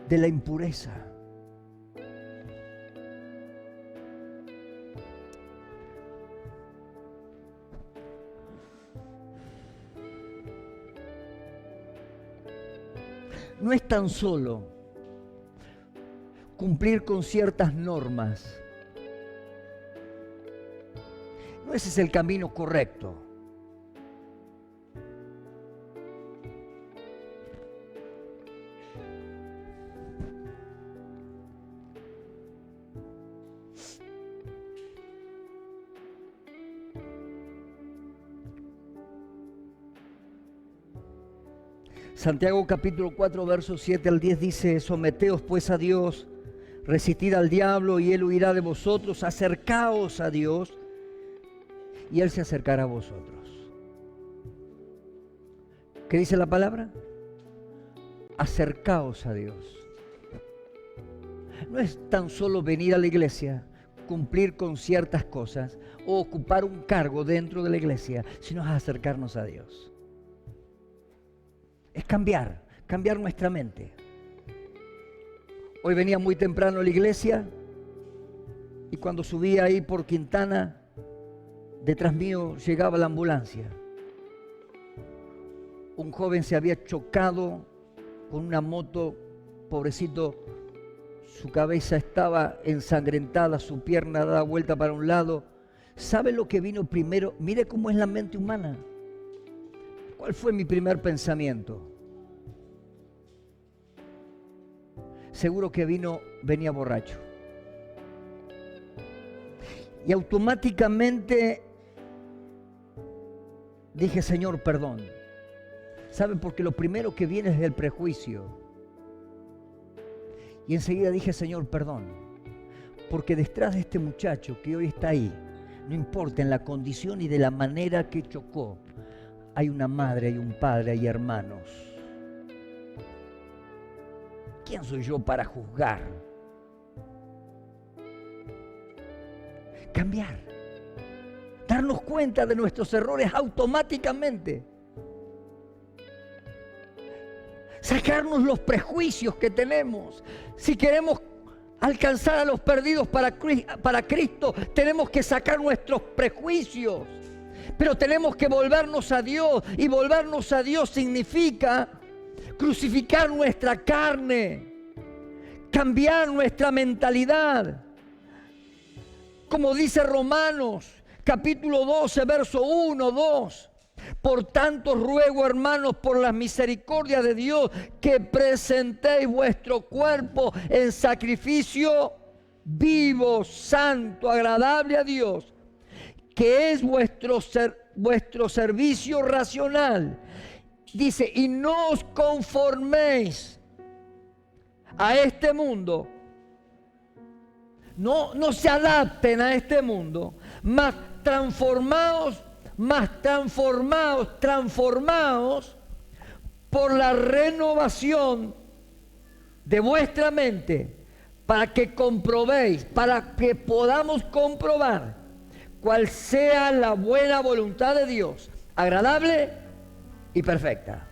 De la impureza. No es tan solo cumplir con ciertas normas. No ese es el camino correcto. Santiago capítulo 4, versos 7 al 10 dice: someteos pues a Dios, resistid al diablo y él huirá de vosotros, acercaos a Dios y él se acercará a vosotros. ¿Qué dice la palabra? Acercaos a Dios. No es tan solo venir a la iglesia, cumplir con ciertas cosas o ocupar un cargo dentro de la iglesia, sino es acercarnos a Dios. Es cambiar nuestra mente. Hoy venía muy temprano a la iglesia y cuando subía ahí por Quintana, detrás mío llegaba la ambulancia. Un joven se había chocado con una moto, pobrecito, su cabeza estaba ensangrentada, su pierna daba vuelta para un lado. ¿Sabe lo que vino primero? Mire cómo es la mente humana. ¿Cuál fue mi primer pensamiento? Seguro que venía borracho. Y automáticamente dije, Señor, perdón. ¿Sabe? Porque lo primero que viene es el prejuicio. Y enseguida dije, Señor, perdón. Porque detrás de este muchacho que hoy está ahí, no importa en la condición y de la manera que chocó, hay una madre, hay un padre, hay hermanos. ¿Quién soy yo para juzgar? Cambiar. Darnos cuenta de nuestros errores automáticamente. Sacarnos los prejuicios que tenemos. Si queremos alcanzar a los perdidos para Cristo, tenemos que sacar nuestros prejuicios. Pero tenemos que volvernos a Dios, y volvernos a Dios significa crucificar nuestra carne, cambiar nuestra mentalidad. Como dice Romanos, capítulo 12, verso 1, 2. Por tanto ruego, hermanos, por las misericordias de Dios, que presentéis vuestro cuerpo en sacrificio vivo, santo, agradable a Dios, que es vuestro servicio racional. Dice, y no os conforméis a este mundo. No se adapten a este mundo, mas transformaos mas transformaos por la renovación de vuestra mente, para que comprobéis, para que podamos comprobar cuál sea la buena voluntad de Dios, agradable y perfecta.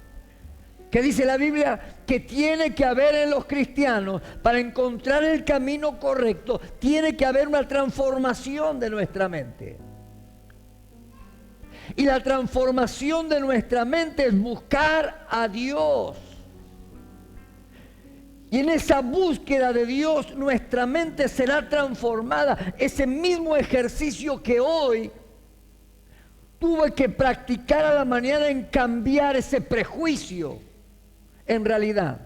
¿Qué dice la Biblia? Que tiene que haber en los cristianos, para encontrar el camino correcto, tiene que haber una transformación de nuestra mente. Y la transformación de nuestra mente es buscar a Dios. Y en esa búsqueda de Dios, nuestra mente será transformada. Ese mismo ejercicio que hoy tuve que practicar a la mañana en cambiar ese prejuicio en realidad.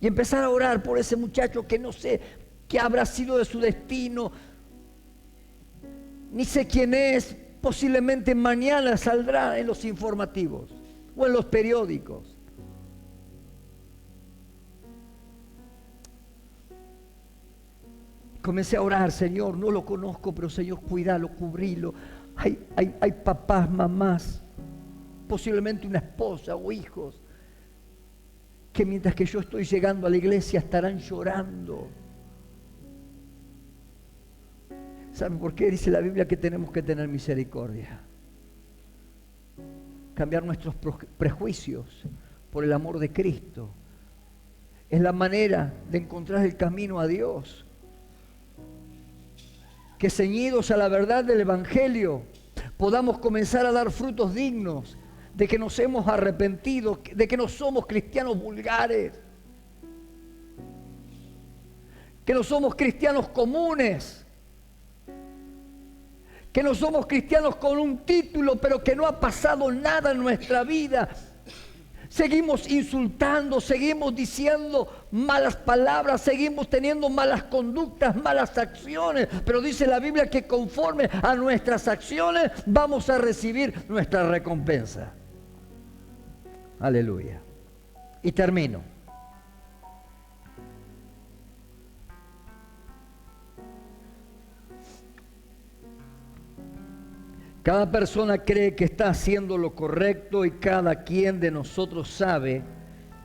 Y empezar a orar por ese muchacho que no sé qué habrá sido de su destino, ni sé quién es. Posiblemente mañana saldrá en los informativos o en los periódicos. Comencé a orar: Señor, no lo conozco, pero Señor, cuídalo, cubrilo. Hay papás, mamás, posiblemente una esposa o hijos, que mientras que yo estoy llegando a la iglesia estarán llorando. ¿Saben por qué? Dice la Biblia que tenemos que tener misericordia. Cambiar nuestros prejuicios por el amor de Cristo. Es la manera de encontrar el camino a Dios. Que ceñidos a la verdad del Evangelio podamos comenzar a dar frutos dignos de que nos hemos arrepentido, de que no somos cristianos vulgares, que no somos cristianos comunes, que no somos cristianos con un título, pero que no ha pasado nada en nuestra vida. Seguimos insultando, seguimos diciendo malas palabras, seguimos teniendo malas conductas, malas acciones, pero dice la Biblia que conforme a nuestras acciones vamos a recibir nuestra recompensa. Aleluya. Y termino. Cada persona cree que está haciendo lo correcto y cada quien de nosotros sabe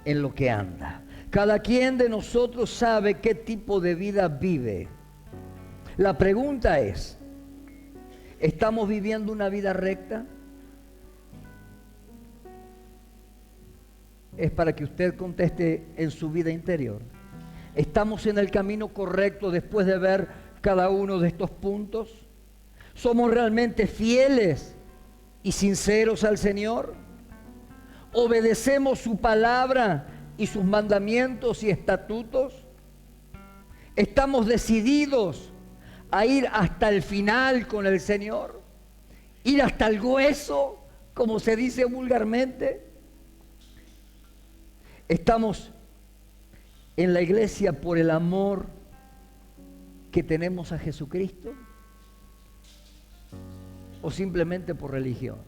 en lo que anda. Cada quien de nosotros sabe qué tipo de vida vive. La pregunta es, ¿estamos viviendo una vida recta? Es para que usted conteste en su vida interior. ¿Estamos en el camino correcto después de ver cada uno de estos puntos? ¿Somos realmente fieles y sinceros al Señor? ¿Obedecemos su palabra y sus mandamientos y estatutos? ¿Estamos decididos a ir hasta el final con el Señor? ¿Ir hasta el hueso, como se dice vulgarmente? ¿Estamos en la iglesia por el amor que tenemos a Jesucristo? ¿O simplemente por religión?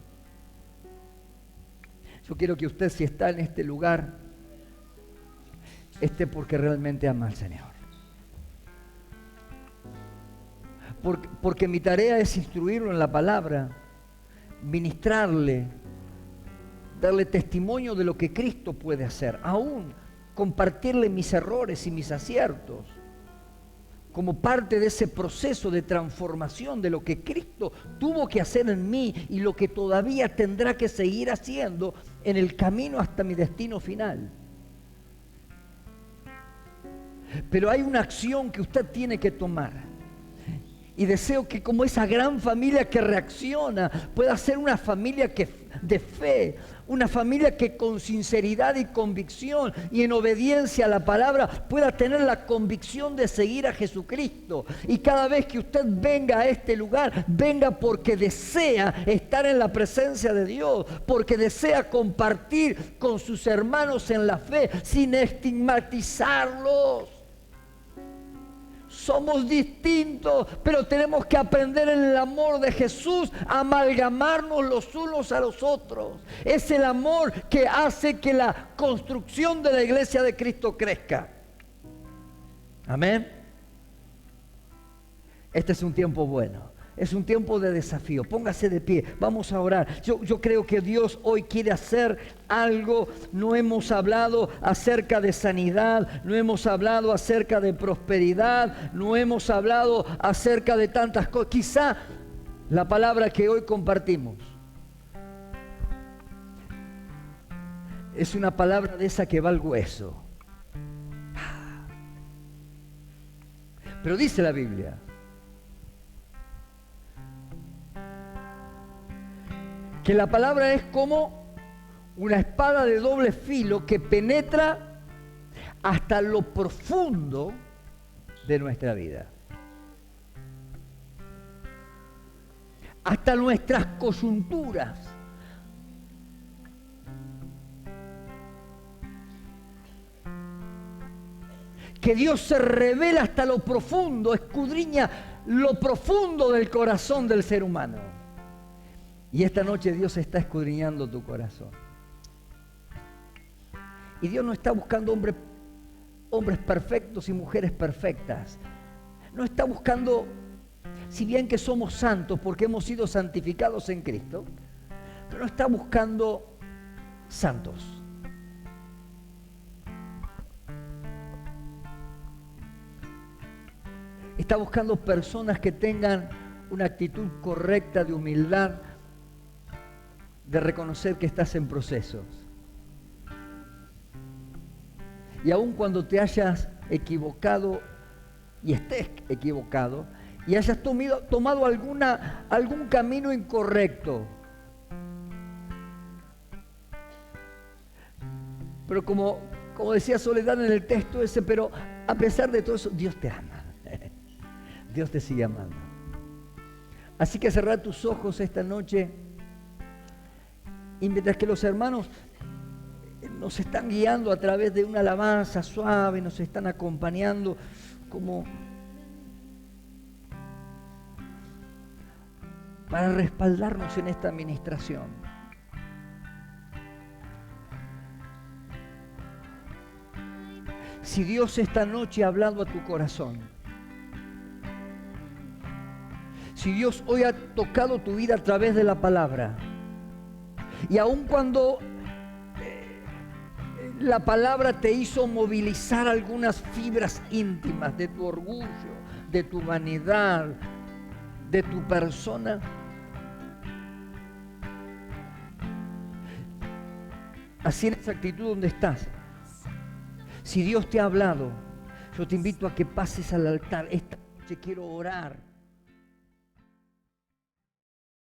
Yo quiero que usted, si está en este lugar, esté porque realmente ama al Señor. Porque mi tarea es instruirlo en la palabra, ministrarle, darle testimonio de lo que Cristo puede hacer, aún compartirle mis errores y mis aciertos, como parte de ese proceso de transformación de lo que Cristo tuvo que hacer en mí y lo que todavía tendrá que seguir haciendo en el camino hasta mi destino final. Pero hay una acción que usted tiene que tomar. Y deseo que, como esa gran familia que reacciona, pueda ser una familia de fe, una familia que con sinceridad y convicción y en obediencia a la palabra pueda tener la convicción de seguir a Jesucristo. Y cada vez que usted venga a este lugar, venga porque desea estar en la presencia de Dios, porque desea compartir con sus hermanos en la fe sin estigmatizarlos. Somos distintos, pero tenemos que aprender en el amor de Jesús a amalgamarnos los unos a los otros. Es el amor que hace que la construcción de la iglesia de Cristo crezca. Amén. Este es un tiempo bueno. Es un tiempo de desafío. Póngase de pie. Vamos a orar. Yo creo que Dios hoy quiere hacer algo. No hemos hablado acerca de sanidad. No hemos hablado acerca de prosperidad. No hemos hablado acerca de tantas cosas. Quizá la palabra que hoy compartimos es una palabra de esa que va al hueso. Pero dice la Biblia que la palabra es como una espada de doble filo que penetra hasta lo profundo de nuestra vida, hasta nuestras coyunturas. Que Dios se revela hasta lo profundo, escudriña lo profundo del corazón del ser humano. Y esta noche Dios está escudriñando tu corazón. Y Dios no está buscando hombres perfectos y mujeres perfectas. No está buscando, si bien que somos santos porque hemos sido santificados en Cristo, pero no está buscando santos. Está buscando personas que tengan una actitud correcta de humildad, de reconocer que estás en procesos. Y aun cuando te hayas equivocado y estés equivocado y hayas tomado algún camino incorrecto, pero como decía Soledad en el texto ese, pero a pesar de todo eso, Dios te ama. Dios te sigue amando. Así que cerrá tus ojos esta noche y mientras que los hermanos nos están guiando a través de una alabanza suave, nos están acompañando como para respaldarnos en esta administración. Si Dios esta noche ha hablado a tu corazón, si Dios hoy ha tocado tu vida a través de la palabra, y aun cuando la palabra te hizo movilizar algunas fibras íntimas de tu orgullo, de tu vanidad, de tu persona, así en esa actitud donde estás, si Dios te ha hablado, yo te invito a que pases al altar. Esta noche quiero orar